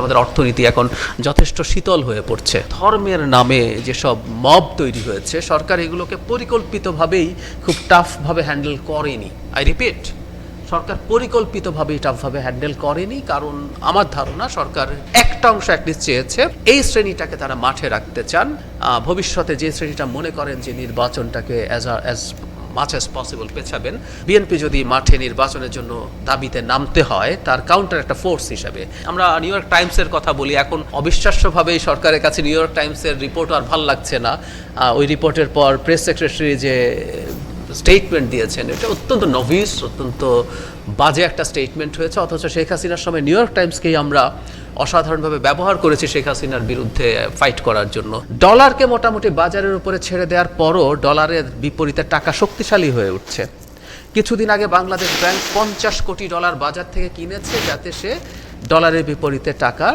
আমাদের অর্থনীতি এখন যথেষ্ট শীতল হয়ে পড়ছে। ধর্মের নামে যেসব মব তৈরি হয়েছে, সরকার এগুলোকে পরিকল্পিতভাবেই খুব টাফভাবে হ্যান্ডেল করেনি। আই রিপিট, সরকার পরিকল্পিতভাবেই টাফভাবে হ্যান্ডেল করেনি, কারণ আমার ধারণা সরকার একটা অংশ অ্যাটলিস্ট চেয়েছে এই শ্রেণীটাকে তারা মাঠে রাখতে চান। ভবিষ্যতে যে শ্রেণীটা মনে করেন যে নির্বাচনটাকে অ্যাজ মাচ অ্যাজ পসিবল পেছাবেন, বিএনপি যদি মাঠে নির্বাচনের জন্য দাবিতে নামতে হয় তার কাউন্টার একটা ফোর্স হিসাবে। আমরা নিউ ইয়র্ক টাইমসের কথা বলি, এখন অবিশ্বাস্যভাবেই সরকারের কাছে নিউ ইয়র্ক টাইমসের রিপোর্ট আর ভাল লাগছে না। ওই রিপোর্টের পর প্রেস সেক্রেটারি যে স্টেটমেন্ট দিয়েছেন, এটা অত্যন্ত নভিস, অত্যন্ত বাজে একটা স্টেটমেন্ট হয়েছে। অথচ শেখ হাসিনার সময় নিউ ইয়র্ক টাইমসকেই আমরা অসাধারণভাবে ব্যবহার করেছি শেখ হাসিনার বিরুদ্ধে ফাইট করার জন্য। ডলারকে মোটামুটি বাজারের উপরে ছেড়ে দেওয়ার পরও ডলারের বিপরীতে টাকা শক্তিশালী হয়ে উঠছে। কিছুদিন আগে বাংলাদেশ ব্যাংক $50 কোটি বাজার থেকে কিনেছে, যাতে সে ডলারের বিপরীতে টাকা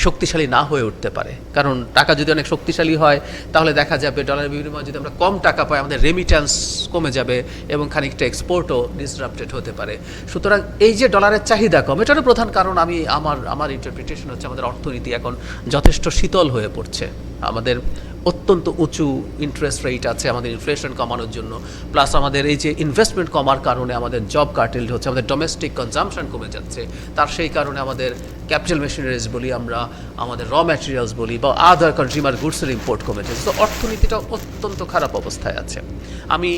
শক্তিশালী না হয়ে উঠতে পারে। কারণ টাকা যদি অনেক শক্তিশালী হয় তাহলে দেখা যাবে ডলারের বিনিময়ে যদি আমরা কম টাকা পাই, আমাদের রেমিট্যান্স কমে যাবে এবং খানিকটা এক্সপোর্টও ডিসরাপ্টেড হতে পারে। সুতরাং এই যে ডলারের চাহিদা কম, এটারও প্রধান কারণ আমার ইন্টারপ্রিটেশন হচ্ছে আমাদের অর্থনীতি এখন যথেষ্ট শীতল হয়ে পড়ছে। আমাদের অত্যন্ত উঁচু ইন্টারেস্ট রেট আছে আমাদের ইনফ্লেশন কমানোর জন্য, প্লাস আমাদের এই যে ইনভেস্টমেন্ট কমার কারণে আমাদের জব কার্টেল হচ্ছে, আমাদের ডোমেস্টিক কনজাম্পশন কমে যাচ্ছে। তার সেই কারণে আমাদের ক্যাপিটাল মেশিনারিজ বলি আমরা, আমাদের র ম্যাটেরিয়ালস বলি বা আদার কনজিউমার গুডসের ইম্পোর্ট কমে যাচ্ছে। তো অর্থনীতিটা অত্যন্ত খারাপ অবস্থায় আছে। আমি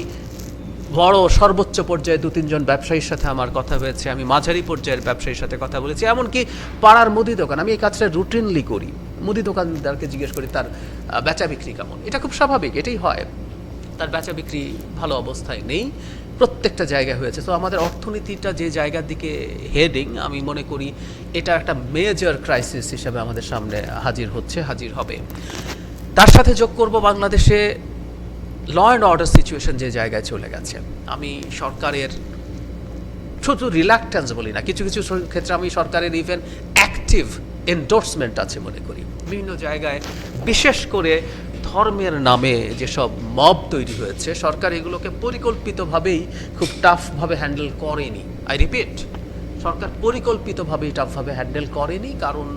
বড় সর্বোচ্চ পর্যায়ে 2-3 জন ব্যবসায়ীর সাথে আমার কথা হয়েছে, আমি মাঝারি পর্যায়ের ব্যবসায়ীর সাথে কথা বলেছি, এমনকি পাড়ার মুদি দোকান, আমি এই কাজটা রুটিনলি করি। মুদি দোকানদারকে জিজ্ঞেস করি তার বেচা বিক্রি কেমন। এটা খুব স্বাভাবিক, এটাই হয়। তার বেচা বিক্রি ভালো অবস্থায় নেই, প্রত্যেকটা জায়গায় হয়েছে। তো আমাদের অর্থনীতিটা যে জায়গার দিকে হেডিং, আমি মনে করি এটা একটা মেজর ক্রাইসিস হিসেবে আমাদের সামনে হাজির হবে। তার সাথে যোগ করব বাংলাদেশে ল অ্যান্ড অর্ডার সিচুয়েশন যে জায়গায় চলে গেছে। আমি সরকারের শুধু রিল্যাক্টেন্স বলি না, কিছু কিছু ক্ষেত্রে আমি সরকারের ইভেন অ্যাক্টিভ এন্ডোর্সমেন্ট আছে মনে করি। বিভিন্ন জায়গায় বিশেষ করে ধর্মের নামে যেসব মব তৈরি হয়েছে, সরকার এগুলোকে পরিকল্পিতভাবেই খুব টাফভাবে হ্যান্ডেল করেনি। আই রিপিট, সরকার পরিকল্পিতভাবেই টাফভাবে হ্যান্ডেল করেনি, কারণ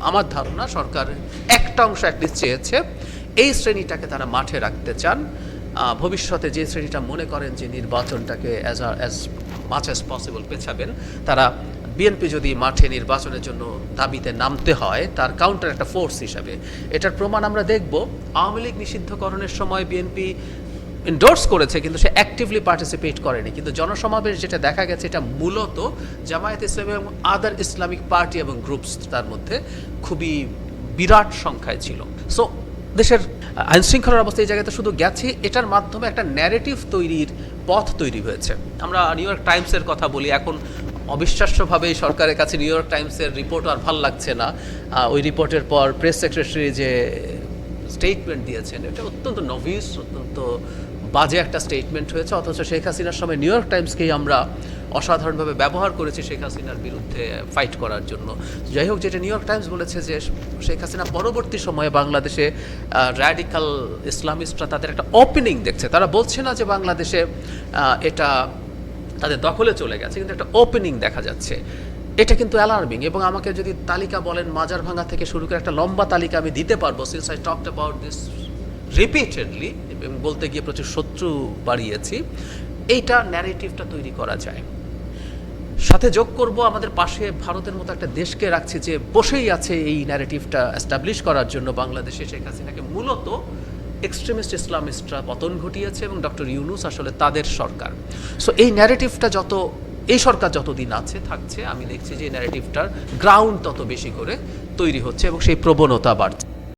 আমার ধারণা সরকার একটা অংশ অ্যাটলিস্ট চেয়েছে এই শ্রেণীটাকে তারা মাঠে রাখতে চান। ভবিষ্যতে যে শ্রেণীটা মনে করেন যে নির্বাচনটাকে অ্যাজ মাচ অ্যাজ পসিবল পেছাবেন, তারা বিএনপি যদি মাঠে নির্বাচনের জন্য দাবিতে নামতে হয় তার কাউন্টার একটা ফোর্স হিসাবে। এটার প্রমাণ আমরা দেখব। আওয়ামী লীগ নিষিদ্ধকরণের সময় বিএনপি এন্ডোর্স করেছে, কিন্তু সে অ্যাক্টিভলি পার্টিসিপেট করেনি। কিন্তু জনসমাবেশ যেটা দেখা গেছে, এটা মূলত জামায়াত ইসলামী এবং আদার ইসলামিক পার্টি এবং গ্রুপস তার মধ্যে খুবই বিরাট সংখ্যায় ছিল। সো দেশের আইনশৃঙ্খলার অবস্থা এই জায়গাতে শুধু গেছে, এটার মাধ্যমে একটা ন্যারেটিভ তৈরির পথ তৈরি হয়েছে। আমরা নিউ ইয়র্ক টাইমসের কথা বলি, এখন অবিশ্বাস্যভাবেই সরকারের কাছে নিউ ইয়র্ক টাইমসের রিপোর্ট আর ভাল লাগছে না। ওই রিপোর্টের পর প্রেস সেক্রেটারি যে স্টেটমেন্ট দিয়েছেন, এটা অত্যন্ত নভিস, অত্যন্ত বাজে একটা স্টেটমেন্ট হয়েছে। অথচ শেখ হাসিনার সময় নিউ ইয়র্ক টাইমসকেই আমরা অসাধারণভাবে ব্যবহার করেছি শেখ হাসিনার বিরুদ্ধে ফাইট করার জন্য। যাই হোক, যেটা নিউ ইয়র্ক টাইমস বলেছে যে শেখ হাসিনা পরবর্তী সময়ে বাংলাদেশে র্যাডিক্যাল ইসলামিস্টরা তাদের একটা ওপেনিং দেখছে। তারা বলছে না যে বাংলাদেশে এটা তাদের দখলে চলে গেছে, কিন্তু একটা ওপেনিং দেখা যাচ্ছে। এটা কিন্তু অ্যালার্মিং। এবং আমাকে যদি তালিকা বলেন, মাজার ভাঙা থেকে শুরু করে একটা লম্বা তালিকা আমি দিতে পারবো, since I talked about this repeatedly, এবং বলতে গিয়ে প্রচুর শত্রু বাড়িয়েছি। এইটা ন্যারেটিভটা তৈরি করা যায়। সাথে যোগ করব আমাদের পাশে ভারতের মতো একটা দেশকে রাখছি যে বসেই আছে এই ন্যারেটিভটা এস্টাবলিশ করার জন্য। বাংলাদেশে শেখ হাসিনাকে মূলত এক্সট্রিমিস্ট ইসলামিস্টরা পতন ঘটিয়েছে এবং ডক্টর ইউনূস আসলে তাদের সরকার। সো এই ন্যারেটিভটা এই সরকার যতদিন থাকছে, আমি দেখছি যে এই ন্যারেটিভটার গ্রাউন্ড তত বেশি করে তৈরি হচ্ছে এবং সেই প্রবণতা বাড়ছে।